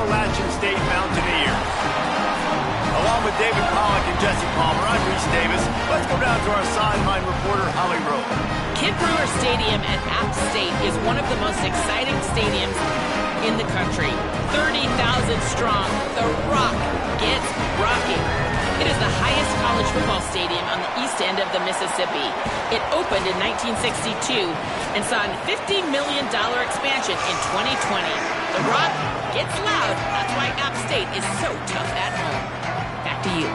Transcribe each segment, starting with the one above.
Appalachian State Mountaineers. Along with David Pollack and Jesse Palmer, I'm Reese Davis. Let's go down to our sideline reporter, Holly Rowe. Kidd Brewer Stadium at App State is one of the most exciting stadiums in the country. 30,000 strong, the Rock gets rocking. It is the highest college football stadium on the east end of the Mississippi. It opened in 1962 and saw a $50 million expansion in 2020. The Rock gets loud. That's why App State is so tough at home. Back to you.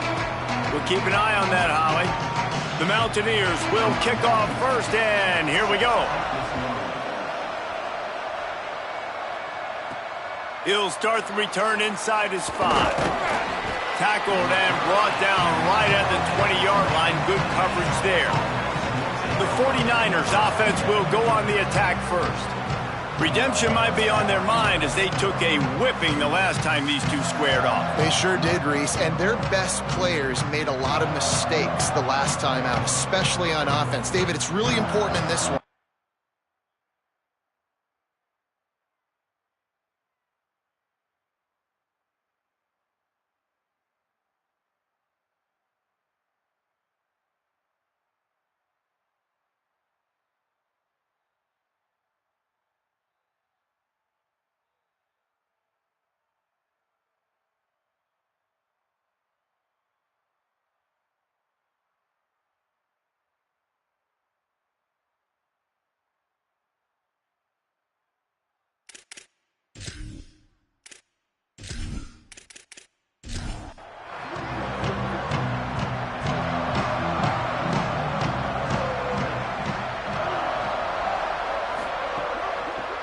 We'll keep an eye on that, Holly. The Mountaineers will kick off first, and here we go. He'll start the return inside his 5. Tackled and brought down right at the 20-yard line. Good coverage there. The 49ers offense will go on the attack first. Redemption might be on their mind as they took a whipping the last time these two squared off. They sure did, Reese, and their best players made a lot of mistakes the last time out, especially on offense. David, it's really important in this one.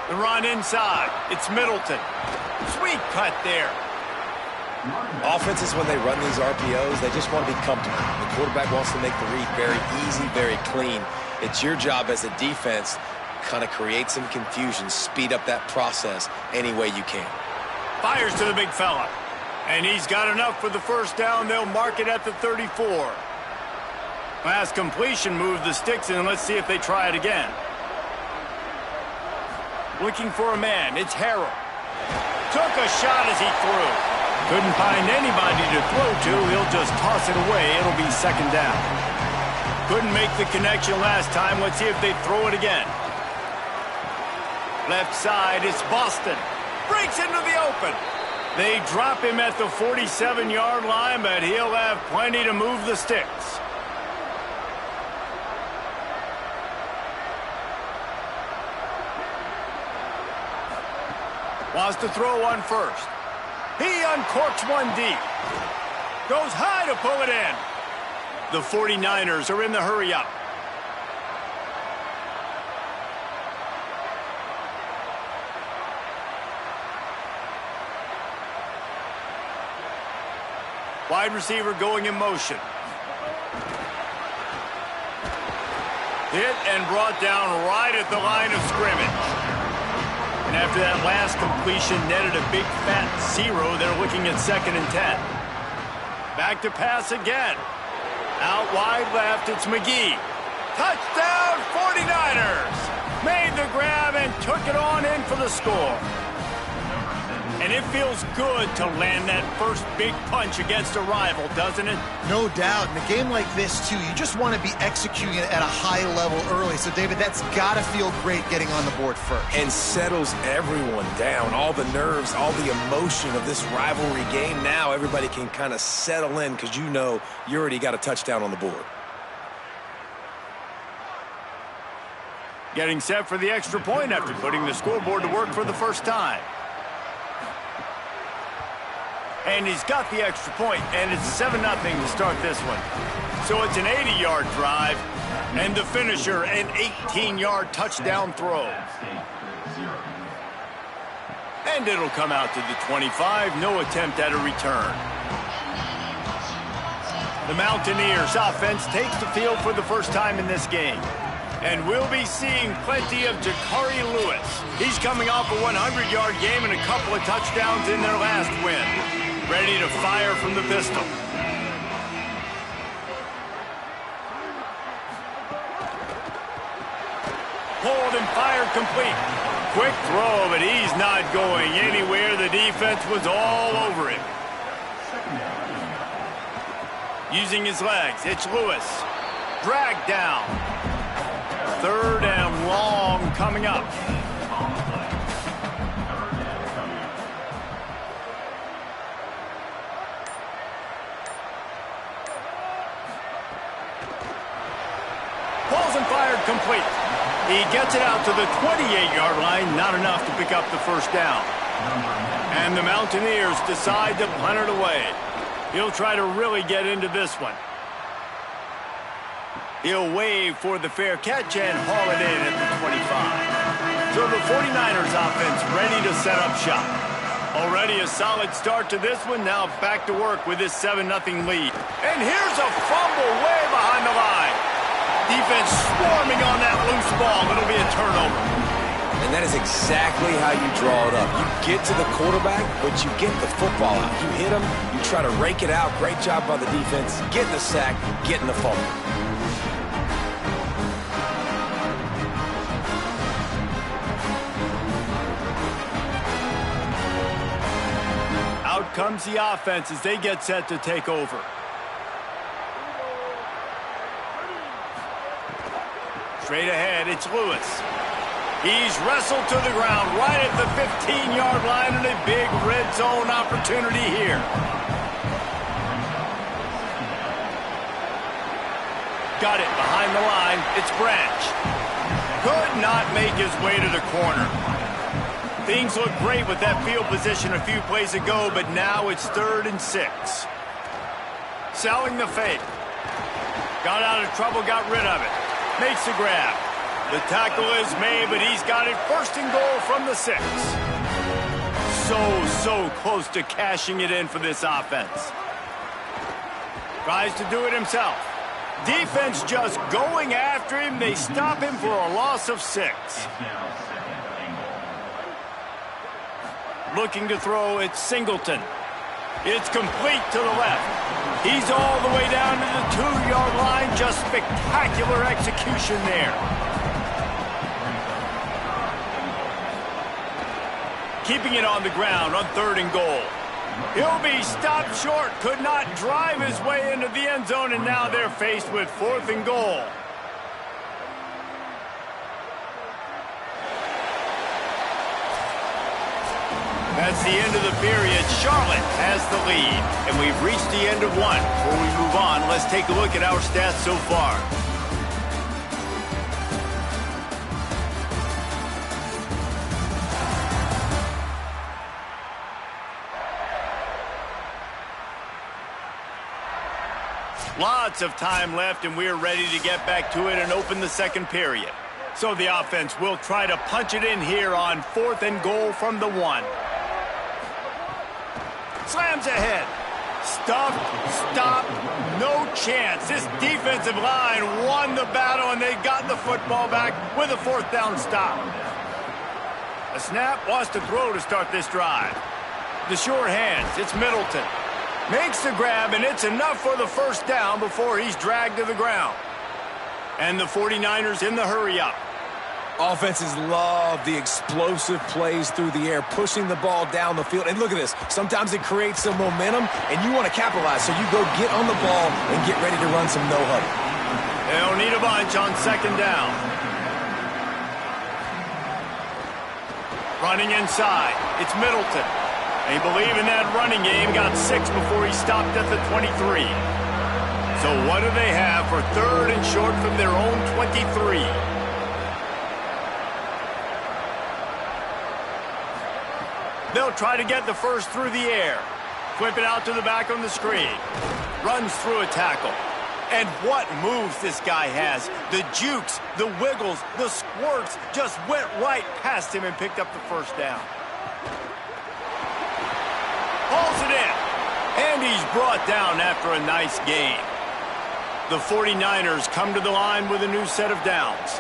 The run inside. It's Middleton. Sweet cut there. Offenses, when they run these RPOs, they just want to be comfortable. The quarterback wants to make the read very easy, very clean. It's your job as a defense, kind of create some confusion, speed up that process any way you can. Fires to the big fella. And he's got enough for the first down. They'll mark it at the 34. Last completion moved the sticks in. Let's see if they try it again. Looking for a man. It's Harrell. Took a shot as he threw. Couldn't find anybody to throw to. He'll just toss it away. It'll be second down. Couldn't make the connection last time. Let's see if they throw it again. Left side, it's Boston. Breaks into the open. They drop him at the 47-yard line, but he'll have plenty to move the sticks. Wants to throw one first. He uncorks one deep. Goes high to pull it in. The 49ers are in the hurry-up. Wide receiver going in motion. Hit and brought down right at the line of scrimmage. And after that last completion, netted a big fat 0. They're looking at 2nd and 10. Back to pass again. Out wide left, it's McGee. Touchdown, 49ers! Made the grab and took it on in for the score. And it feels good to land that first big punch against a rival, doesn't it? No doubt. In a game like this, too, you just want to be executing it at a high level early. So, David, that's got to feel great getting on the board first. And settles everyone down. All the nerves, all the emotion of this rivalry game. Now everybody can kind of settle in because you know you already got a touchdown on the board. Getting set for the extra point after putting the scoreboard to work for the first time. And he's got the extra point, and it's 7-0 to start this one. So it's an 80-yard drive, and the finisher, an 18-yard touchdown throw. And it'll come out to the 25, no attempt at a return. The Mountaineers offense takes the field for the first time in this game. And we'll be seeing plenty of Jakari Lewis. He's coming off a 100-yard game and a couple of touchdowns in their last win. Ready to fire from the pistol. Pulled and fired complete. Quick throw, but he's not going anywhere. The defense was all over him. Using his legs, it's Lewis. Dragged down. 3rd and long coming up. Pulls and fired complete. He gets it out to the 28-yard line, not enough to pick up the first down. And the Mountaineers decide to punt it away. He'll try to really get into this one. He'll wave for the fair catch and haul it in at the 25. So the 49ers offense ready to set up shop. Already a solid start to this one. Now back to work with this 7-0 lead. And here's a fumble way behind the line. Defense swarming on that loose ball. It'll be a turnover. And that is exactly how you draw it up. You get to the quarterback, but you get the football out. You hit him, you try to rake it out. Great job by the defense. Getting the sack, getting the fumble. Out comes the offense as they get set to take over. Straight ahead, it's Lewis. He's wrestled to the ground right at the 15-yard line, and a big red zone opportunity here. Got it behind the line. It's Branch. Could not make his way to the corner. Things look great with that field position a few plays ago, but now it's 3rd and 6. Selling the fake. Got out of trouble, got rid of it. Makes the grab. The tackle is made, but he's got it 1st and goal from the 6. So close to cashing it in for this offense. Tries to do it himself. Defense just going after him. They stop him for a loss of 6. Looking to throw, it's Singleton. It's complete to the left. He's all the way down to the 2-yard line. Just spectacular execution there. Keeping it on the ground on 3rd and goal. He'll be stopped short. Could not drive his way into the end zone, and now they're faced with 4th and goal. That's the end of the period. Charlotte has the lead, and we've reached the end of one. Before we move on, let's take a look at our stats so far. Lots of time left, and we're ready to get back to it and open the second period. So the offense will try to punch it in here on 4th and goal from the 1. Slams ahead. Stuffed, stopped, no chance. This defensive line won the battle, and they got the football back with a 4th down stop. A snap, wants to throw to start this drive. The sure hands, it's Middleton. Makes the grab, and it's enough for the 1st down before he's dragged to the ground. And the 49ers in the hurry-up. Offenses love the explosive plays through the air, pushing the ball down the field. And look at this. Sometimes it creates some momentum, and you want to capitalize. So you go get on the ball and get ready to run some no-huddle. They'll need a bunch on 2nd down. Running inside. It's Middleton. They believe in that running game. Got 6 before he stopped at the 23. So what do they have for 3rd and short from their own 23? They'll try to get the 1st through the air. Flip it out to the back on the screen. Runs through a tackle. And what moves this guy has. The jukes, the wiggles, the squirts just went right past him and picked up the 1st down. Hauls it in. And he's brought down after a nice gain. The 49ers come to the line with a new set of downs.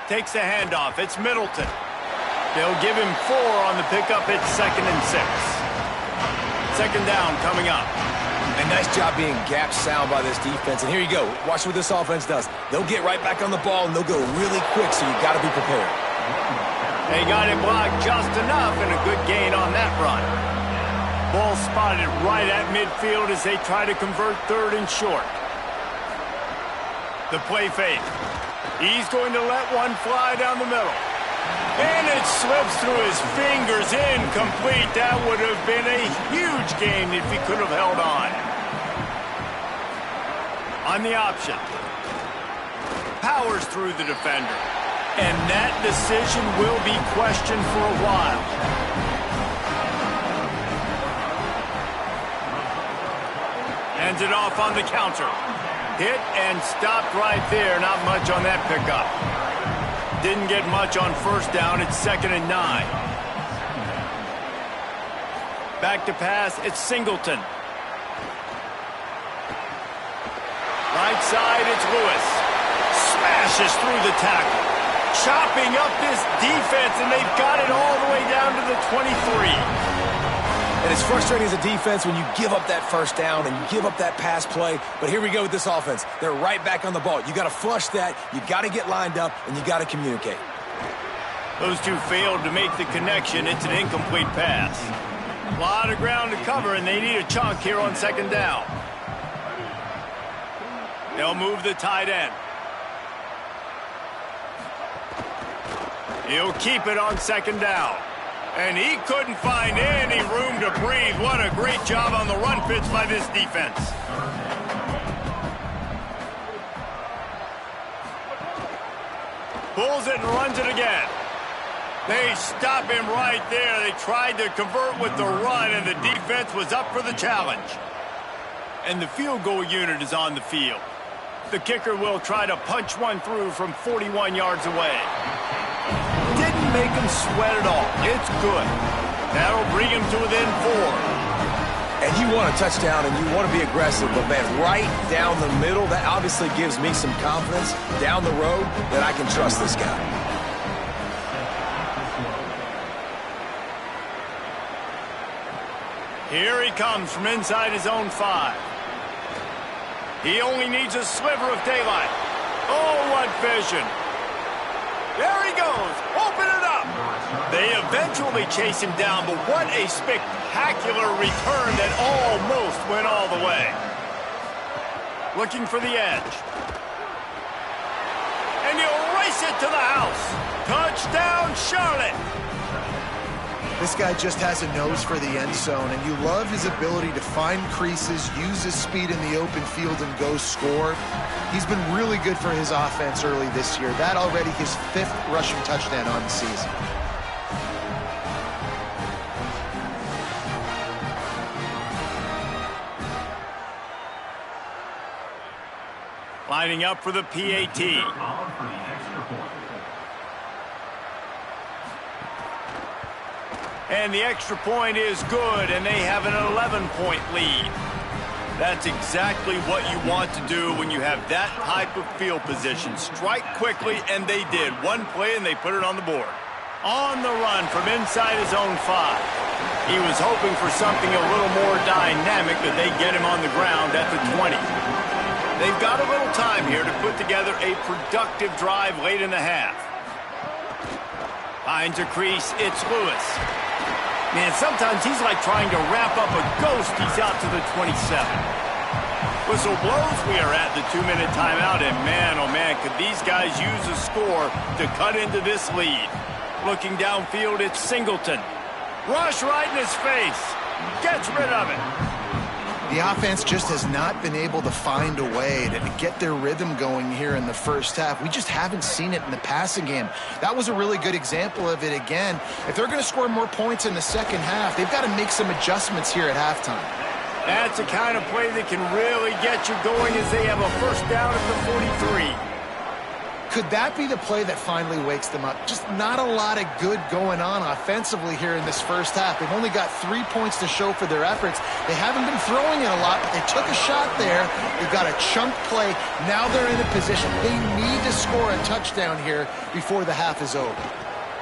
Takes the handoff. It's Middleton. They'll give him 4 on the pickup. It's 2nd and 6. 2nd down coming up. And nice job being gap sound by this defense. And here you go. Watch what this offense does. They'll get right back on the ball, and they'll go really quick, so you got to be prepared. They got him blocked just enough, and a good gain on that run. Ball spotted right at midfield as they try to convert third and short. The play fake. He's going to let one fly down the middle. And it slips through his fingers, incomplete. That would have been a huge gain if he could have held on. On the option. Powers through the defender. And that decision will be questioned for a while. Hands it off on the counter. Hit and stopped right there. Not much on that pickup. Didn't get much on first down. It's 2nd and 9. Back to pass. It's Singleton. Right side, it's Lewis. Smashes through the tackle. Chopping up this defense, and they've got it all the way down to the 23. And it's frustrating as a defense when you give up that first down and you give up that pass play. But here we go with this offense. They're right back on the ball. You got to flush that. You got to get lined up, and you got to communicate. Those two failed to make the connection. It's an incomplete pass. A lot of ground to cover, and they need a chunk here on 2nd down. They'll move the tight end. He'll keep it on 2nd down. And he couldn't find any room to breathe. What a great job on the run fits by this defense. Pulls it and runs it again. They stop him right there. They tried to convert with the run, and the defense was up for the challenge. And the field goal unit is on the field. The kicker will try to punch one through from 41 yards away. Didn't make him sweat at all. It's good. That'll bring him to within 4. And you want a touchdown and you want to be aggressive, but man, right down the middle, that obviously gives me some confidence down the road that I can trust this guy. Here he comes from inside his own 5. He only needs a sliver of daylight. Oh, what vision. There he goes. Open it up. They eventually chase him down, but what a spectacular return that almost went all the way. Looking for the edge. And he'll race it to the house. Touchdown, Charlotte. This guy just has a nose for the end zone, and you love his ability to find creases, use his speed in the open field, and go score. He's been really good for his offense early this year. That already his 5th rushing touchdown on the season. Lining up for the PAT. And the extra point is good, and they have an 11-point lead. That's exactly what you want to do when you have that type of field position. Strike quickly, and they did. One play, and they put it on the board. On the run from inside his own 5. He was hoping for something a little more dynamic, but they get him on the ground at the 20. They've got a little time here to put together a productive drive late in the half. Finds a crease. It's Lewis. Man, sometimes he's like trying to wrap up a ghost. He's out to the 27. Whistle blows. We are at the 2-minute timeout, and man, oh man, could these guys use a score to cut into this lead. Looking downfield, it's Singleton. Rush right in his face. Gets rid of it. The offense just has not been able to find a way to get their rhythm going here in the first half. We just haven't seen it in the passing game. That was a really good example of it again. If they're going to score more points in the second half, they've got to make some adjustments here at halftime. That's the kind of play that can really get you going as they have a first down at the 43. Could that be the play that finally wakes them up? Just not a lot of good going on offensively here in this first half. They've only got 3 points to show for their efforts. They haven't been throwing it a lot, but they took a shot there. They've got a chunk play. Now they're in a position. They need to score a touchdown here before the half is over.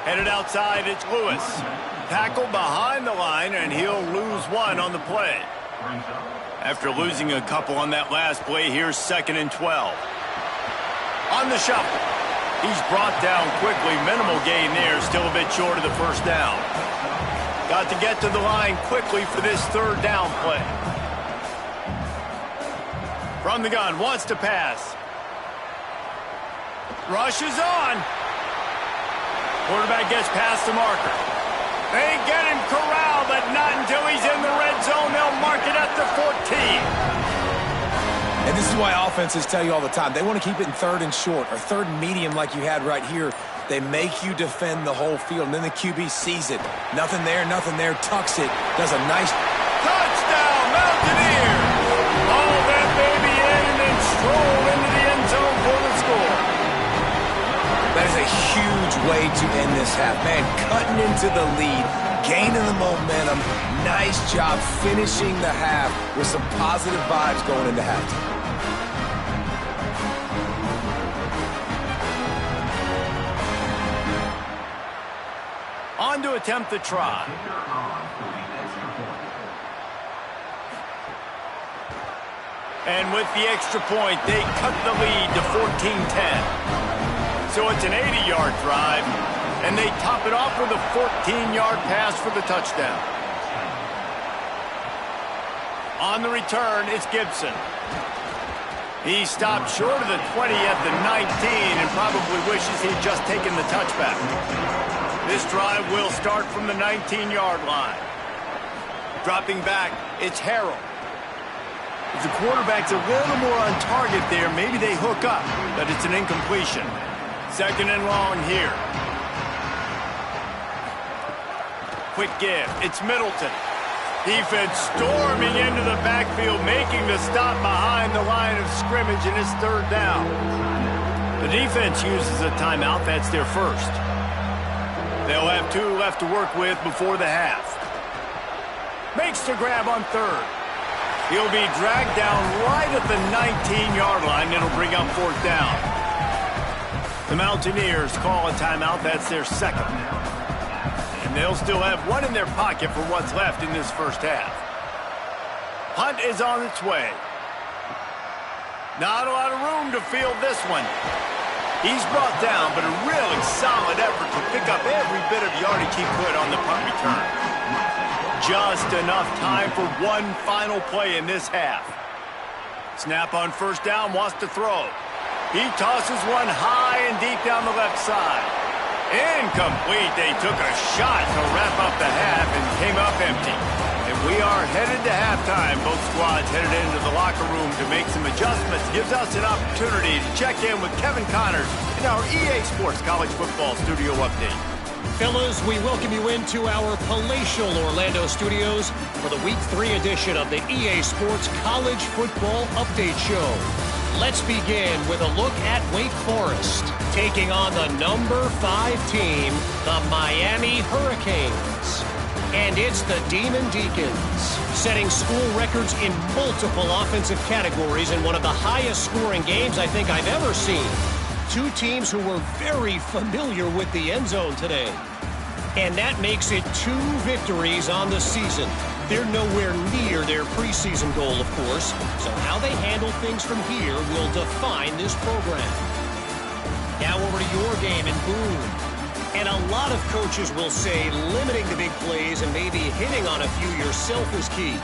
Headed outside, it's Lewis. Tackled behind the line, and he'll lose one on the play. After losing a couple on that last play, here's 2nd and 12. On the shuffle. He's brought down quickly. Minimal gain there. Still a bit short of the first down. Got to get to the line quickly for this 3rd down play. From the gun. Wants to pass. Rush is on. Quarterback gets past the marker. They get him corralled, but not until he's in the red zone. They'll mark it at the 14. And this is why offenses tell you all the time, they want to keep it in 3rd and short or 3rd and medium like you had right here. They make you defend the whole field, and then the QB sees it. Nothing there, tucks it, does a nice... Touchdown, Mountaineers! All that baby in and then stroll into the end zone for the score. That is a huge way to end this half. Man, cutting into the lead, gaining the momentum. Nice job finishing the half with some positive vibes going into halftime. On to attempt the try. And with the extra point, they cut the lead to 14-10. So it's an 80-yard drive, and they top it off with a 14-yard pass for the touchdown. On the return, it's Gibson. He stopped short of the 20 at the 19 and probably wishes he'd just taken the touchback. This drive will start from the 19-yard line. Dropping back, it's Harrell. If the quarterback's a little more on target there, maybe they hook up, but it's an incompletion. 2nd and long here. Quick give. It's Middleton. Defense storming into the backfield, making the stop behind the line of scrimmage, and it's 3rd down. The defense uses a timeout. That's their first. They'll have 2 left to work with before the half. Makes the grab on 3rd. He'll be dragged down right at the 19-yard line. It'll bring up 4th down. The Mountaineers call a timeout. That's their 2nd. And they'll still have 1 in their pocket for what's left in this first half. Hunt is on its way. Not a lot of room to field this one. He's brought down, but a really solid effort to pick up every bit of yardage he could on the punt return. Just enough time for one final play in this half. Snap on 1st down, wants to throw. He tosses one high and deep down the left side. Incomplete. They took a shot to wrap up the half and came up empty. And we are headed to halftime. Both squads headed into the locker room to make some adjustments. Gives us an opportunity to check in with Kevin Connors in our EA Sports College Football Studio Update. Fellas, we welcome you into our palatial Orlando studios for the Week 3 edition of the EA Sports College Football Update Show. Let's begin with a look at Wake Forest, taking on the number 5 team, the Miami Hurricanes. And it's the Demon Deacons, setting school records in multiple offensive categories in one of the highest scoring games I think I've ever seen. 2 teams who were very familiar with the end zone today. And that makes it 2 victories on the season. They're nowhere near their preseason goal, of course, so how they handle things from here will define this program. Now over to your game in Boone. And a lot of coaches will say limiting the big plays and maybe hitting on a few yourself is key.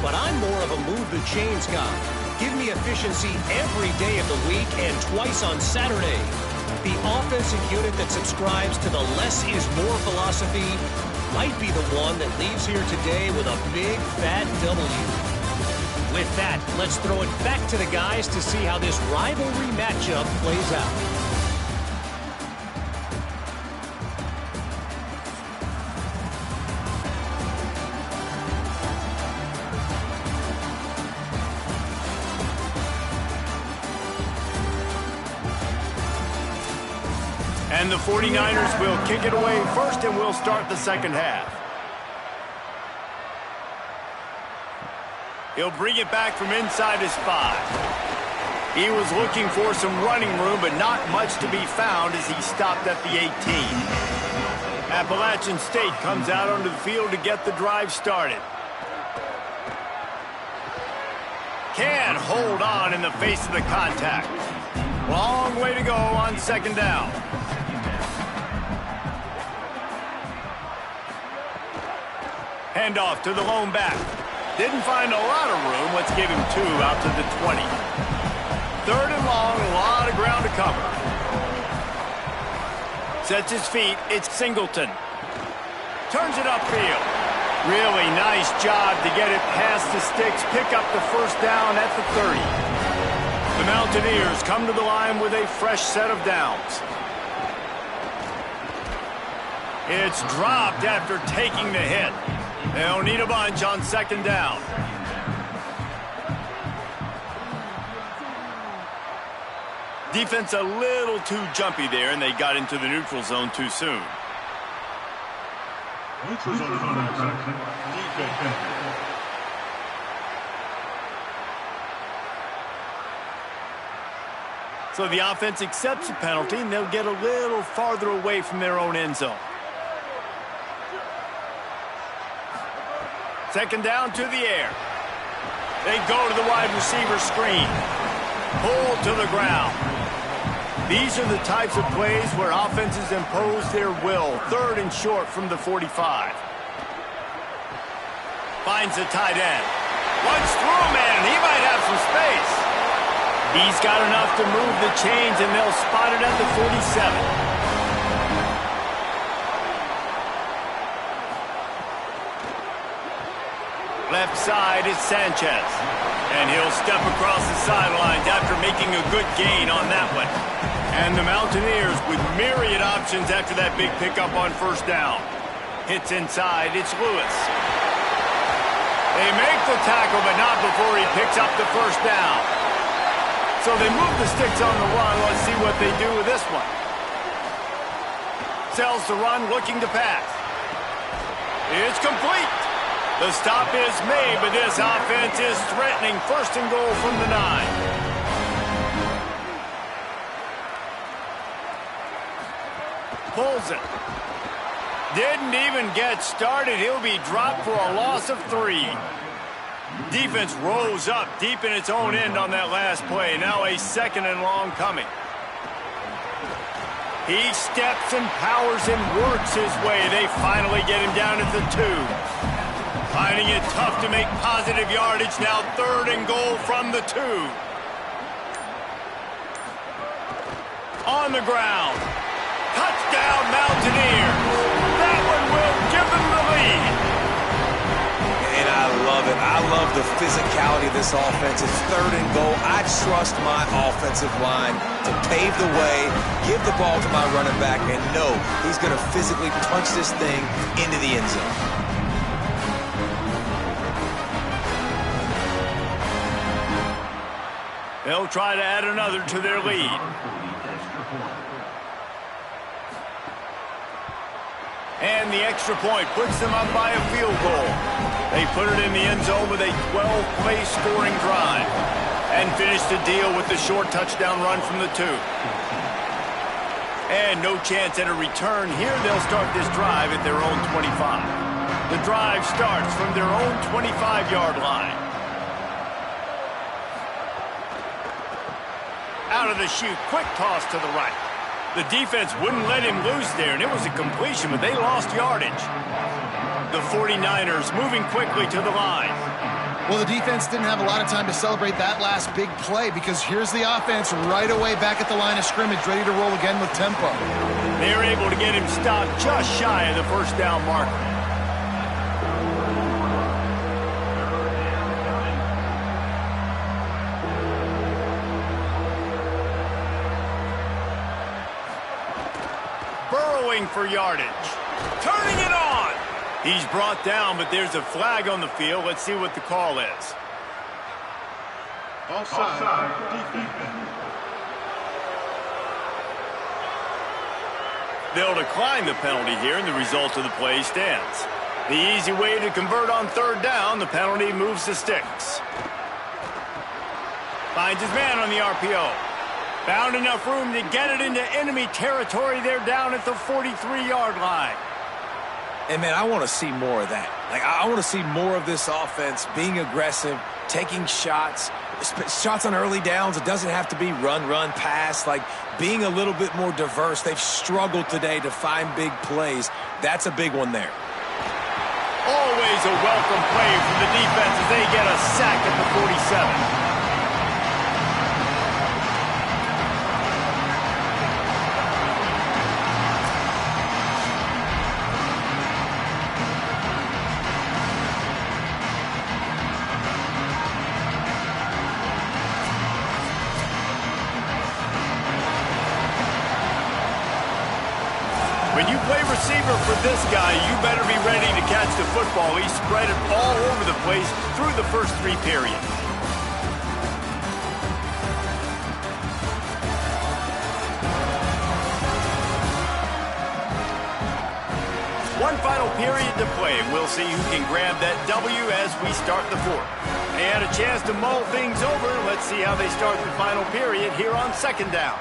But I'm more of a move the chains guy. Give me efficiency every day of the week and twice on Saturday. The offensive unit that subscribes to the less is more philosophy might be the one that leaves here today with a big fat W. With that, let's throw it back to the guys to see how this rivalry matchup plays out. And the 49ers will kick it away first, and we'll start the second half. He'll bring it back from inside his 5. He was looking for some running room, but not much to be found as he stopped at the 18. Appalachian State comes out onto the field to get the drive started. Can't hold on in the face of the contact. Long way to go on second down. Handoff to the lone back. Didn't find a lot of room. Let's give him 2 out to the 20. Third and long, a lot of ground to cover. Sets his feet. It's Singleton. Turns it upfield. Really nice job to get it past the sticks. Pick up the first down at the 30. The Mountaineers come to the line with a fresh set of downs. It's dropped after taking the hit. They'll need a bunch on second down. Defense a little too jumpy there, and they got into the neutral zone too soon. So the offense accepts the penalty, and they'll get a little farther away from their own end zone. Second down to the air. They go to the wide receiver screen. Pulled to the ground. These are the types of plays where offenses impose their will. Third and short from the 45. Finds the tight end. Runs through him, and he might have some space. He's got enough to move the chains, and they'll spot it at the 47. Left side is Sanchez. And he'll step across the sidelines after making a good gain on that one. And the Mountaineers with myriad options after that big pickup on first down. Hits inside, it's Lewis. They make the tackle, but not before he picks up the first down. So they move the sticks on the run. Let's see what they do with this one. Sells the run, looking to pass. It's complete. The stop is made, but this offense is threatening. First and goal from the 9. Pulls it. Didn't even get started. He'll be dropped for a loss of 3. Defense rose up deep in its own end on that last play. Now a second and long coming. He steps and powers and works his way. They finally get him down at the 2. Finding it tough to make positive yardage. Now third and goal from the 2. On the ground. Touchdown Mountaineers. That one will give them the lead. And I love it. I love the physicality of this offense. It's third and goal. I trust my offensive line to pave the way, give the ball to my running back, and know he's going to physically punch this thing into the end zone. They'll try to add another to their lead. And the extra point puts them up by a field goal. They put it in the end zone with a 12-play scoring drive and finish the deal with the short touchdown run from the 2. And no chance at a return here. They'll start this drive at their own 25. The drive starts from their own 25-yard line. Out of the chute, quick toss to the right. The defense wouldn't let him loose there, and it was a completion, but they lost yardage. The 49ers moving quickly to the line. Well, the defense didn't have a lot of time to celebrate that last big play because here's the offense right away back at the line of scrimmage, ready to roll again with tempo. They're able to get him stopped just shy of the first down marker. For yardage. Turning it on. He's brought down, but there's a flag on the field. Let's see what the call is. Offside. Defense. They'll decline the penalty here, and the result of the play stands. The easy way to convert on third down, the penalty moves the sticks. Finds his man on the RPO. Found enough room to get it into enemy territory. They're down at the 43-yard line. And, man, I want to see more of that. Like, I want to see more of this offense being aggressive, taking shots on early downs. It doesn't have to be run, pass. Like, being a little bit more diverse. They've struggled today to find big plays. That's a big one there. Always a welcome play from the defense as they get a sack at the 47. When you play receiver for this guy, you better be ready to catch the football. He spread it all over the place through the first 3 periods. One final period to play. We'll see who can grab that W as we start the 4th. They had a chance to mull things over. Let's see how they start the final period here on 2nd down.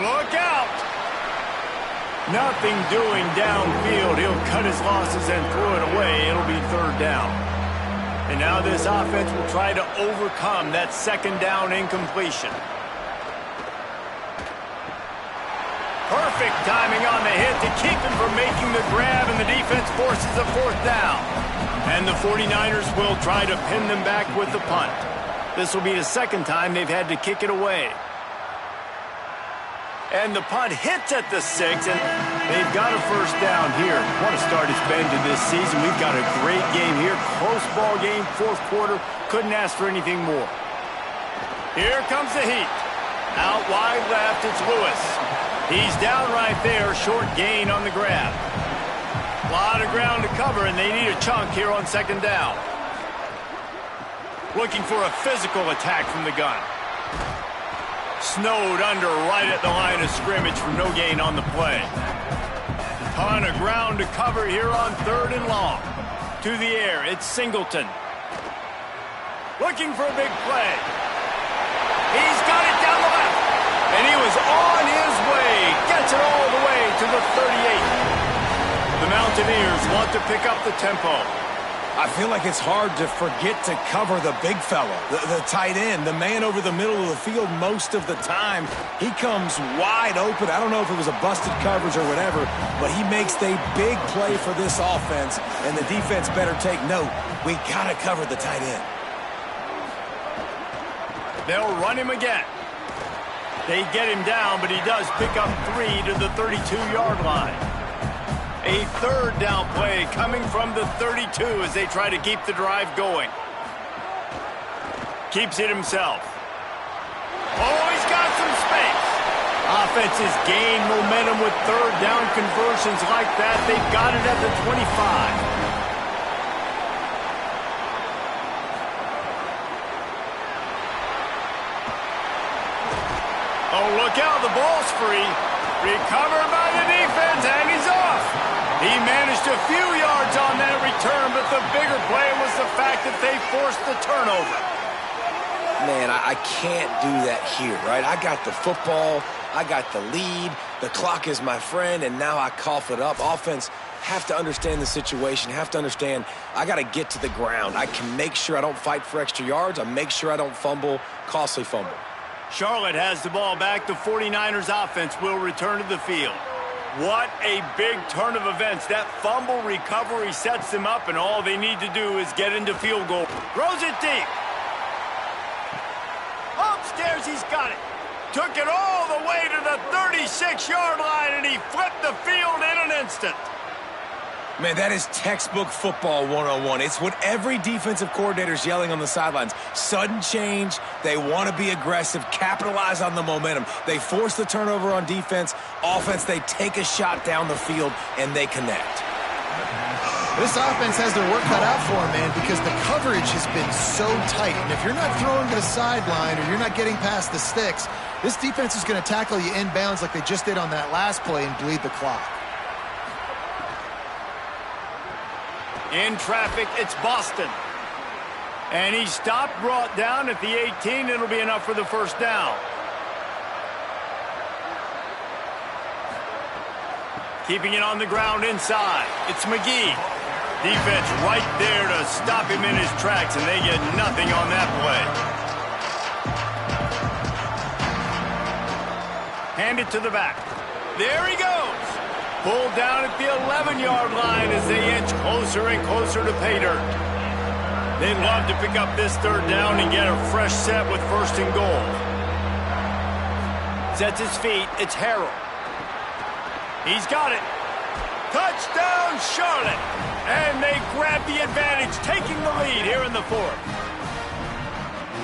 Look out! Nothing doing downfield. He'll cut his losses and throw it away. It'll be 3rd down. And now this offense will try to overcome that 2nd down incompletion. Perfect timing on the hit to keep him from making the grab, and the defense forces a 4th down. And the 49ers will try to pin them back with the punt. This will be the 2nd time they've had to kick it away. And the punt hits at the 6, and they've got a 1st down here. What a start it's been to this season. We've got a great game here. Close ball game, 4th quarter. Couldn't ask for anything more. Here comes the heat. Out wide left, it's Lewis. He's down right there, short gain on the grab. A lot of ground to cover, and they need a chunk here on 2nd down. Looking for a physical attack from the gun. Snowed under right at the line of scrimmage for no gain on the play. Ton of ground to cover here on 3rd and long. To the air, it's Singleton. Looking for a big play. He's got it down the left. And he was on his way. Gets it all the way to the 38. The Mountaineers want to pick up the tempo. I feel like it's hard to forget to cover the big fella, the tight end, the man over the middle of the field most of the time. He comes wide open. I don't know if it was a busted coverage or whatever, but he makes a big play for this offense, and the defense better take note. We got to cover the tight end. They'll run him again. They get him down, but he does pick up 3 to the 32-yard line. A 3rd down play coming from the 32 as they try to keep the drive going. Keeps it himself. Oh, he's got some space. Offenses gain momentum with 3rd down conversions like that. They've got it at the 25. Oh, look out, the ball's free. Recovered by the defense, and he's off. He managed a few yards on that return, but the bigger play was the fact that they forced the turnover. Man, I can't do that here, right? I got the football, I got the lead, the clock is my friend, and now I cough it up. Offense have to understand the situation, have to understand I got to get to the ground. I can make sure I don't fight for extra yards. I make sure I don't fumble, costly fumble. Charlotte has the ball back. The 49ers offense will return to the field. What a big turn of events. That fumble recovery sets them up, and all they need to do is get into field goal. Throws it deep. Upstairs, he's got it. Took it all the way to the 36-yard line, and he flipped the field in an instant. Man, that is textbook football 101. It's what every defensive coordinator is yelling on the sidelines. Sudden change. They want to be aggressive, capitalize on the momentum. They force the turnover on defense. Offense, they take a shot down the field, and they connect. This offense has their work cut out for them, man, because the coverage has been so tight. And if you're not throwing to the sideline or you're not getting past the sticks, this defense is going to tackle you inbounds like they just did on that last play and bleed the clock. In traffic, it's Boston. And he stopped, brought down at the 18. It'll be enough for the first down. Keeping it on the ground inside. It's McGee. Defense right there to stop him in his tracks, and they get nothing on that play. Hand it to the back. There he goes. Pulled down at the 11-yard line as they inch closer and closer to pay dirt. They'd love to pick up this third down and get a fresh set with first and goal. Sets his feet. It's Harrell. He's got it. Touchdown, Charlotte. And they grab the advantage, taking the lead here in the fourth.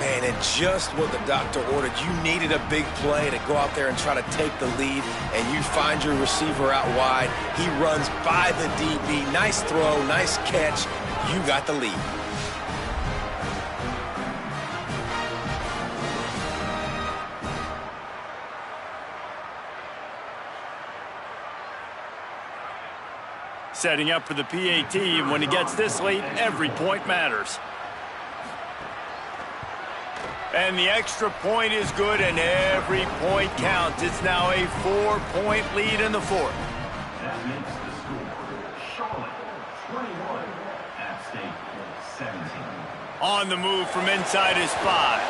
Man, and just what the doctor ordered. You needed a big play to go out there and try to take the lead, and you find your receiver out wide. He runs by the DB. Nice throw, nice catch. You got the lead. Setting up for the PAT, and when he gets this late, every point matters. And the extra point is good, and every point counts. It's now a 4-point lead in the fourth. That makes the score Charlotte 21, App State 17. On the move from inside his 5.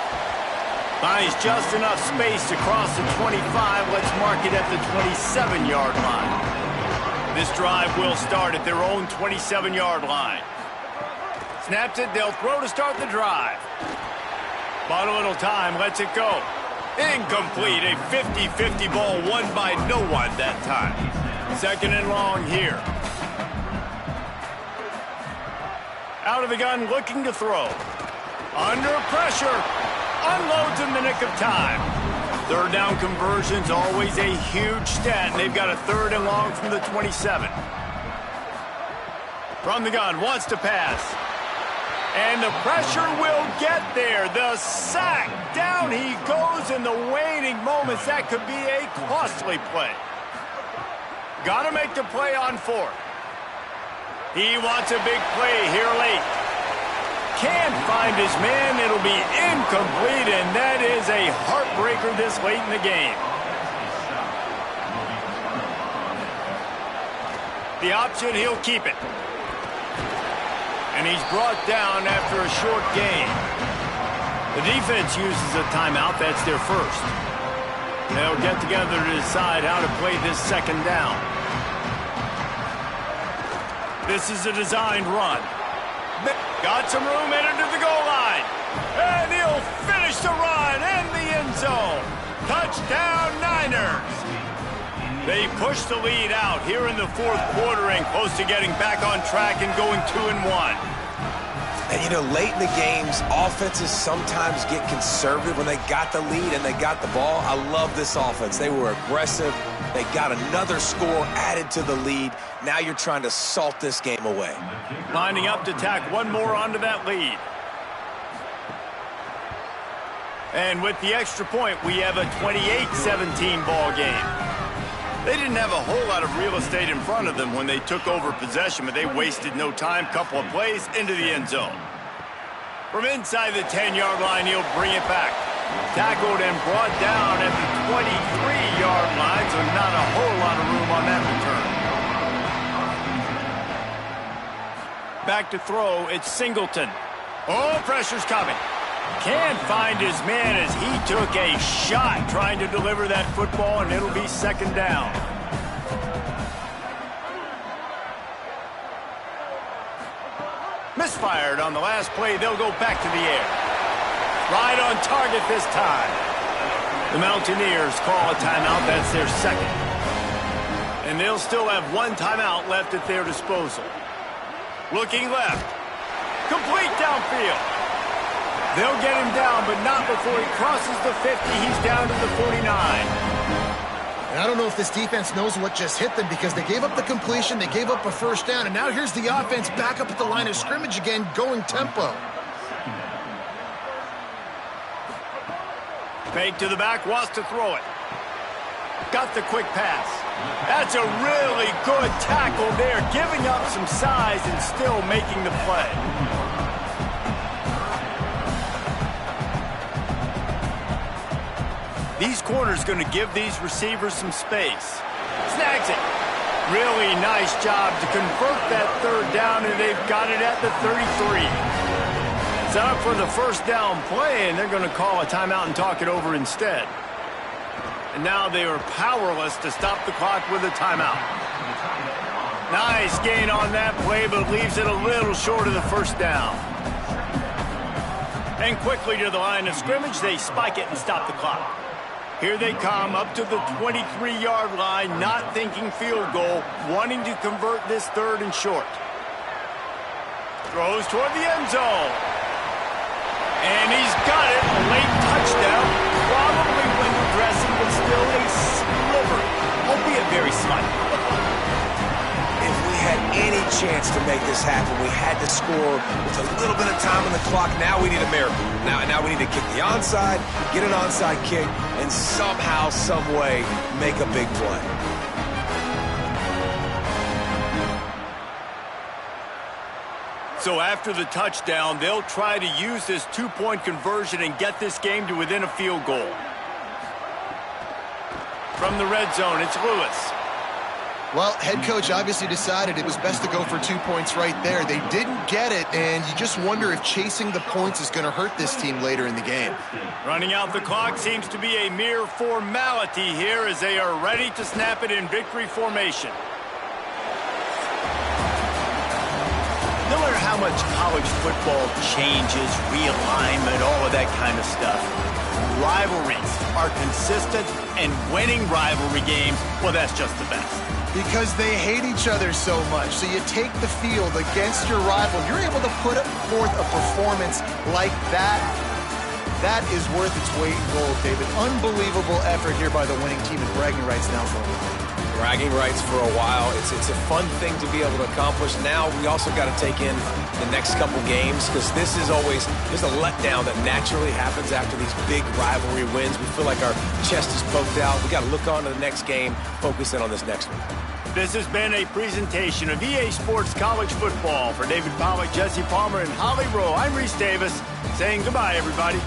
Finds just enough space to cross the 25. Let's mark it at the 27-yard line. This drive will start at their own 27-yard line. Snaps it, they'll throw to start the drive. Bought a little time, lets it go. Incomplete, a 50-50 ball won by no one that time. Second and long here. Out of the gun, looking to throw. Under pressure, unloads in the nick of time. Third down conversion's always a huge stat, and they've got a third and long from the 27. From the gun, wants to pass. And the pressure will get there. The sack. Down he goes in the waning moments. That could be a costly play. Got to make the play on fourth. He wants a big play here late. Can't find his man. It'll be incomplete, and that is a heartbreaker this late in the game. The option, he'll keep it. And he's brought down after a short gain. The defense uses a timeout. That's their first. They'll get together to decide how to play this second down. This is a designed run. Got some room, entered to the goal line. And he'll finish the run in the end zone. Touchdown, Niners. They push the lead out here in the fourth quarter and close to getting back on track and going 2-1. And, you know, late in the games, offenses sometimes get conservative when they got the lead and they got the ball. I love this offense. They were aggressive. They got another score added to the lead. Now you're trying to salt this game away. Lining up to tack one more onto that lead. And with the extra point, we have a 28-17 ball game. They didn't have a whole lot of real estate in front of them when they took over possession, but they wasted no time. Couple of plays into the end zone. From inside the 10-yard line, he'll bring it back. Tackled and brought down at the 23-yard line, so not a whole lot of room on that return. Back to throw, it's Singleton. Oh, pressure's coming. Can't find his man as he took a shot trying to deliver that football, and it'll be second down. Misfired on the last play. They'll go back to the air. Right on target this time. The Mountaineers call a timeout. That's their second. And they'll still have one timeout left at their disposal. Looking left. Complete downfield. They'll get him down, but not before he crosses the 50. He's down to the 49. And I don't know if this defense knows what just hit them because they gave up the completion, they gave up a first down, and now here's the offense back up at the line of scrimmage again, going tempo. Fake to the back, wants to throw it. Got the quick pass. That's a really good tackle there, giving up some size and still making the play. These corners going to give these receivers some space. Snags it. Really nice job to convert that third down, and they've got it at the 33. Set up for the first down play, and they're going to call a timeout and talk it over instead. And now they are powerless to stop the clock with a timeout. Nice gain on that play, but leaves it a little short of the first down. And quickly to the line of scrimmage, they spike it and stop the clock. Here they come up to the 23-yard line, not thinking field goal, wanting to convert this third and short. Throws toward the end zone. And he's got it, a late touchdown, probably window dressing, but still a sliver, albeit very slight. If we had any chance to make this happen, we had to score with a little bit of time on the clock. Now we need a miracle. Now we need to kick the onside, get an onside kick, and somehow, some way, make a big play. So after the touchdown, they'll try to use this two-point conversion and get this game to within a field goal. From the red zone, it's Lewis. Well, head coach obviously decided it was best to go for 2 points right there. They didn't get it, and you just wonder if chasing the points is going to hurt this team later in the game. Running out the clock seems to be a mere formality here as they are ready to snap it in victory formation. No matter how much college football changes, realignment, all of that kind of stuff, rivalries are consistent, and winning rivalry games, well, that's just the best. Because they hate each other so much. So you take the field against your rival. You're able to put forth a performance like that. That is worth its weight in gold, David. Unbelievable effort here by the winning team, and bragging rights now for a while. Bragging rights for a while. It's a fun thing to be able to accomplish. Now we also got to take in the next couple games, because this is always, there's a letdown that naturally happens after these big rivalry wins. We feel like our chest is poked out. We got to look on to the next game, focus in on this next one. This has been a presentation of EA Sports College Football. For David Pollack, Jesse Palmer, and Holly Rowe, I'm Reese Davis saying goodbye, everybody.